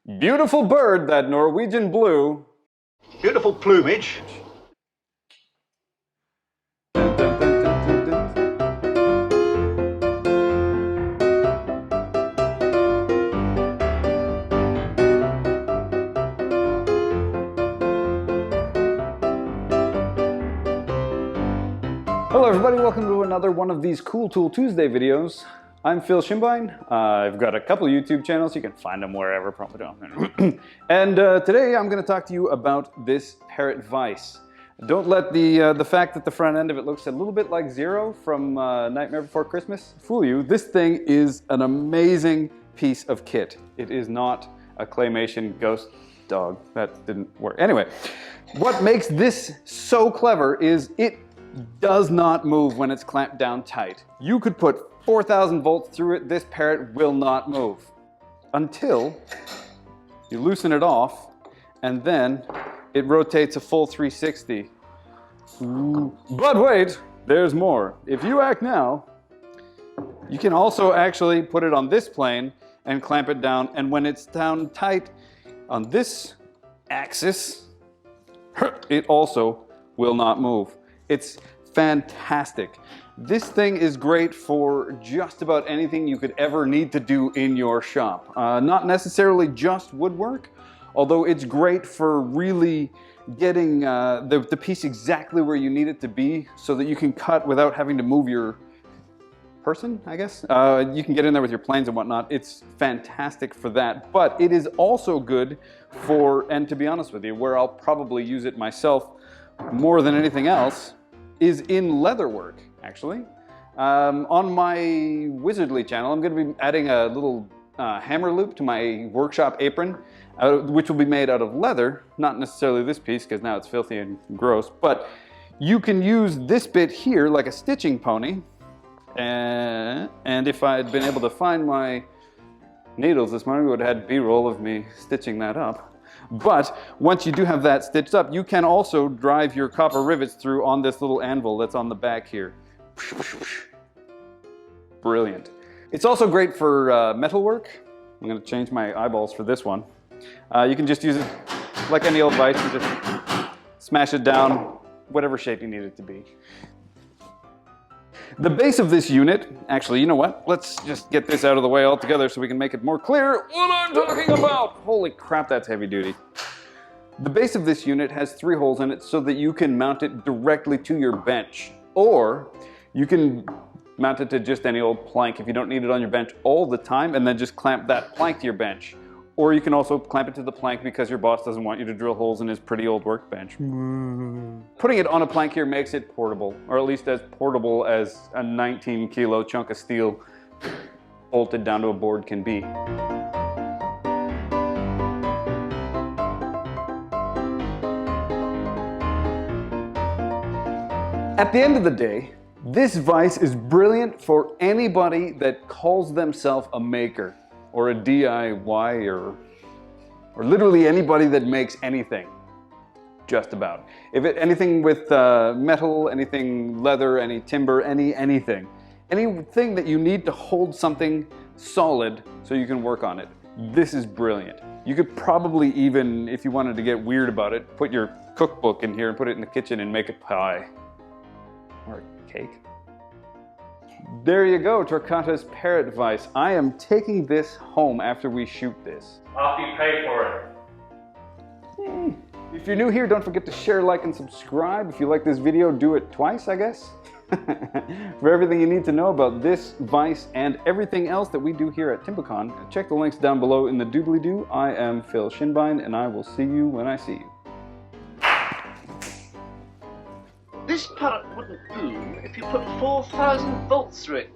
Beautiful bird, that Norwegian blue. Beautiful plumage. Hello everybody, welcome to another one of these Cool Tool Tuesday videos. I'm Phil Schinbein. I've got a couple YouTube channels. You can find them wherever, probably don't. And today I'm going to talk to you about this parrot vise. Don't let the fact that the front end of it looks a little bit like Zero from Nightmare Before Christmas fool you. This thing is an amazing piece of kit. It is not a claymation ghost dog. That didn't work. Anyway, what makes this so clever is it does not move when it's clamped down tight. You could put 4,000 volts through it, this parrot will not move until you loosen it off, and then it rotates a full 360. But wait, there's more. If you act now, you can also actually put it on this plane and clamp it down, and when it's down tight on this axis, it also will not move. It's fantastic. This thing is great for just about anything you could ever need to do in your shop. Not necessarily just woodwork, although it's great for really getting the piece exactly where you need it to be so that you can cut without having to move your person, I guess. You can get in there with your planes and whatnot. It's fantastic for that, but it is also good for, and to be honest with you, where I'll probably use it myself more than anything else, is in leatherwork, actually. On my Wizardly channel, I'm going to be adding a little hammer loop to my workshop apron, which will be made out of leather, not necessarily this piece, because now it's filthy and gross, but you can use this bit here like a stitching pony, and if I had been able to find my needles this morning, we would have had B-roll of me stitching that up. But once you do have that stitched up, you can also drive your copper rivets through on this little anvil that's on the back here. Brilliant. It's also great for metalwork. I'm going to change my eyeballs for this one. You can just use it like any old vise and just smash it down, whatever shape you need it to be. The base of this unit, actually, you know what? Let's just get this out of the way altogether so we can make it more clear what I'm talking about. Holy crap, that's heavy duty. The base of this unit has 3 holes in it so that you can mount it directly to your bench. Or you can mount it to just any old plank if you don't need it on your bench all the time, and then just clamp that plank to your bench. Or you can also clamp it to the plank because your boss doesn't want you to drill holes in his pretty old workbench. Putting it on a plank here makes it portable, or at least as portable as a 19-kilo chunk of steel bolted down to a board can be. At the end of the day, this vise is brilliant for anybody that calls themselves a maker, or a DIY, or literally anybody that makes anything, just about. Anything with metal, anything leather, any timber, anything that you need to hold something solid so you can work on it. This is brilliant. You could probably even, if you wanted to get weird about it, put your cookbook in here and put it in the kitchen and make a pie. Or a cake. There you go, Torquata's parrot vise. I am taking this home after we shoot this. After you pay for it. If you're new here, don't forget to share, like, and subscribe. If you like this video, do it twice, I guess. For everything you need to know about this vise and everything else that we do here at TimberCon, check the links down below in the doobly-doo. I am Phil Schinbein, and I will see you when I see you. This parrot wouldn't boom if you put 4,000 volts through it.